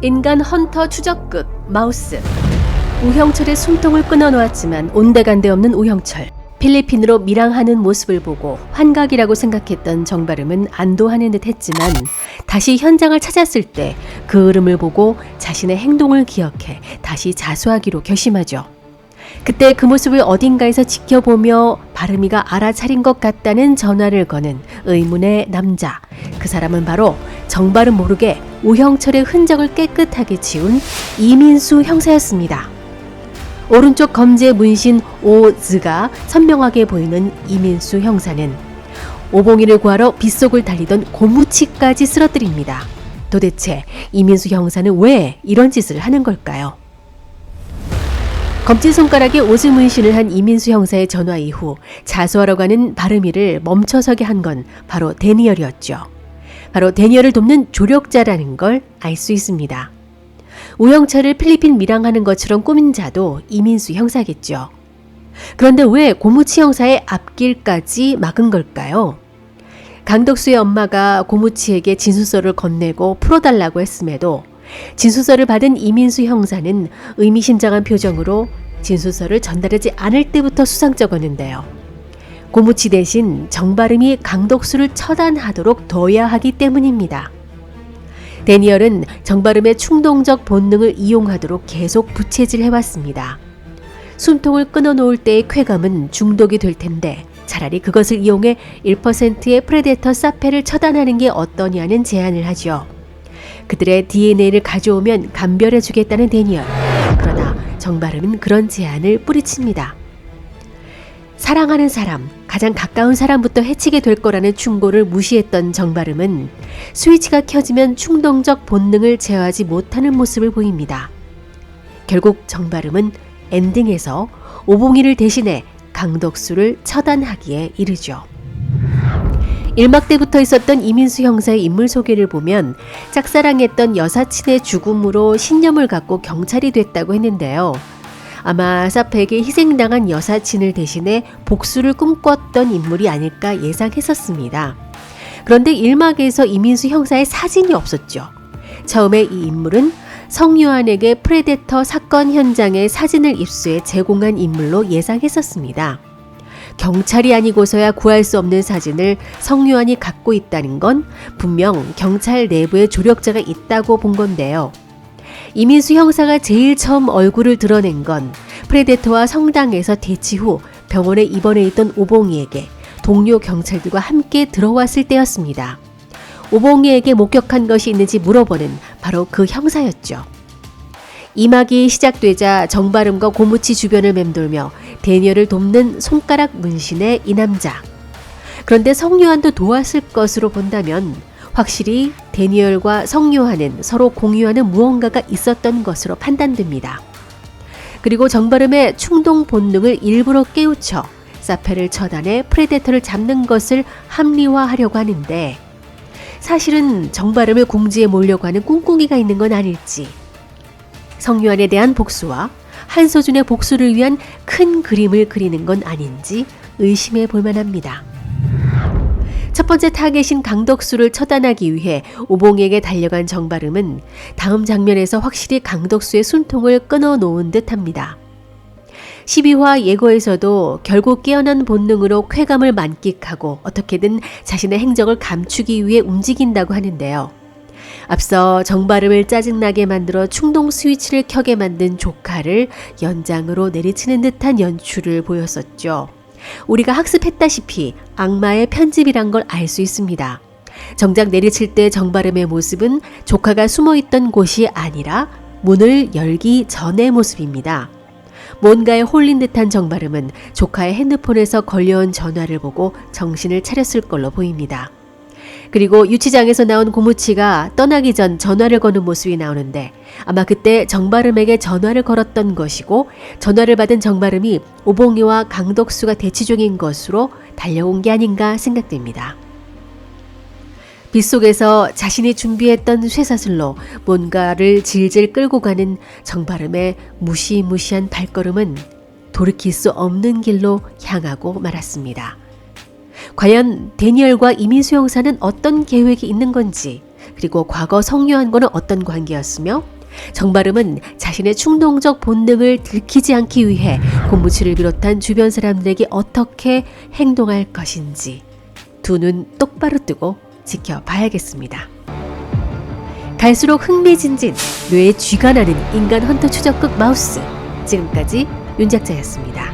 인간 헌터 추적극 마우스. 우형철의 숨통을 끊어놓았지만 온데간데 없는 우형철. 필리핀으로 밀항하는 모습을 보고 환각이라고 생각했던 정바름은 안도하는 듯 했지만 다시 현장을 찾았을 때 그 흐름을 보고 자신의 행동을 기억해 다시 자수하기로 결심하죠. 그때 그 모습을 어딘가에서 지켜보며 바름이가 알아차린 것 같다는 전화를 거는 의문의 남자. 그 사람은 바로 정바름 모르게 우형철의 흔적을 깨끗하게 지운 이민수 형사였습니다. 오른쪽 검지에 문신 오즈가 선명하게 보이는 이민수 형사는 오봉이를 구하러 빗속을 달리던 고무치까지 쓰러뜨립니다. 도대체 이민수 형사는 왜 이런 짓을 하는 걸까요? 검지손가락에 오즈 문신을 한 이민수 형사의 전화 이후 자수하러 가는 바름이를 멈춰서게 한 건 바로 데니얼이었죠. 바로 데니얼을 돕는 조력자라는 걸 알 수 있습니다. 우형철을 필리핀 밀항하는 것처럼 꾸민 자도 이민수 형사겠죠. 그런데 왜 고무치 형사의 앞길까지 막은 걸까요? 강덕수의 엄마가 고무치에게 진술서를 건네고 풀어달라고 했음에도 진술서를 받은 이민수 형사는 의미심장한 표정으로 진술서를 전달하지 않을 때부터 수상쩍었는데요. 고무치 대신 정바름이 강덕수를 처단하도록 둬야 하기 때문입니다. 데니얼은 정바름의 충동적 본능을 이용하도록 계속 부채질해왔습니다. 숨통을 끊어놓을 때의 쾌감은 중독이 될 텐데 차라리 그것을 이용해 1%의 프레데터 사페를 처단하는 게 어떠냐는 제안을 하죠. 그들의 DNA를 가져오면 감별해주겠다는 데니얼. 그러나 정바름은 그런 제안을 뿌리칩니다. 사랑하는 사람, 가장 가까운 사람부터 해치게 될 거라는 충고를 무시했던 정바름은 스위치가 켜지면 충동적 본능을 제어하지 못하는 모습을 보입니다. 결국 정바름은 엔딩에서 오봉이를 대신해 강덕수를 처단하기에 이르죠. 1막 때부터 있었던 이민수 형사의 인물 소개를 보면 짝사랑했던 여사친의 죽음으로 신념을 갖고 경찰이 됐다고 했는데요. 아마 사페에게 희생당한 여사친을 대신해 복수를 꿈꿨던 인물이 아닐까 예상했었습니다. 그런데 1막에서 이민수 형사의 사진이 없었죠. 처음에 이 인물은 성요한에게 프레데터 사건 현장의 사진을 입수해 제공한 인물로 예상했었습니다. 경찰이 아니고서야 구할 수 없는 사진을 성요한이 갖고 있다는 건 분명 경찰 내부에 조력자가 있다고 본 건데요. 이민수 형사가 제일 처음 얼굴을 드러낸 건 프레데터와 성당에서 대치 후 병원에 입원해 있던 오봉이에게 동료 경찰들과 함께 들어왔을 때였습니다. 오봉이에게 목격한 것이 있는지 물어보는 바로 그 형사였죠. 2막이 시작되자 정바름과 고무치 주변을 맴돌며 데니얼을 돕는 손가락 문신의 이 남자. 그런데 성요한도 도왔을 것으로 본다면 확실히 데니얼과 성요한은 서로 공유하는 무언가가 있었던 것으로 판단됩니다. 그리고 정바름의 충동 본능을 일부러 깨우쳐 사페를 처단해 프레데터를 잡는 것을 합리화하려고 하는데 사실은 정바름을 궁지에 몰려고 하는 꿍꿍이가 있는 건 아닐지, 성요한에 대한 복수와 한소준의 복수를 위한 큰 그림을 그리는 건 아닌지 의심해 볼 만합니다. 첫 번째 타겟인 강덕수를 처단하기 위해 오봉에게 달려간 정바름은 다음 장면에서 확실히 강덕수의 숨통을 끊어놓은 듯합니다. 12화 예고에서도 결국 깨어난 본능으로 쾌감을 만끽하고 어떻게든 자신의 행적을 감추기 위해 움직인다고 하는데요. 앞서 정바름을 짜증나게 만들어 충동 스위치를 켜게 만든 조카를 연장으로 내리치는 듯한 연출을 보였었죠. 우리가 학습했다시피 악마의 편집이란 걸 알 수 있습니다. 정작 내리칠 때 정바름의 모습은 조카가 숨어있던 곳이 아니라 문을 열기 전의 모습입니다. 뭔가에 홀린 듯한 정바름은 조카의 핸드폰에서 걸려온 전화를 보고 정신을 차렸을 걸로 보입니다. 그리고 유치장에서 나온 고무치가 떠나기 전 전화를 거는 모습이 나오는데 아마 그때 정바름에게 전화를 걸었던 것이고 전화를 받은 정바름이 오봉이와 강덕수가 대치 중인 것으로 달려온 게 아닌가 생각됩니다. 빗속에서 자신이 준비했던 쇠사슬로 뭔가를 질질 끌고 가는 정바름의 무시무시한 발걸음은 돌이킬 수 없는 길로 향하고 말았습니다. 과연 데니얼과 이민수 형사는 어떤 계획이 있는 건지, 그리고 과거 성요한과는 어떤 관계였으며 정바름은 자신의 충동적 본능을 들키지 않기 위해 곤무치를 비롯한 주변 사람들에게 어떻게 행동할 것인지 두 눈 똑바로 뜨고 지켜봐야겠습니다. 갈수록 흥미진진, 뇌에 쥐가 나는 인간 헌터 추적극 마우스. 지금까지 윤 작자였습니다.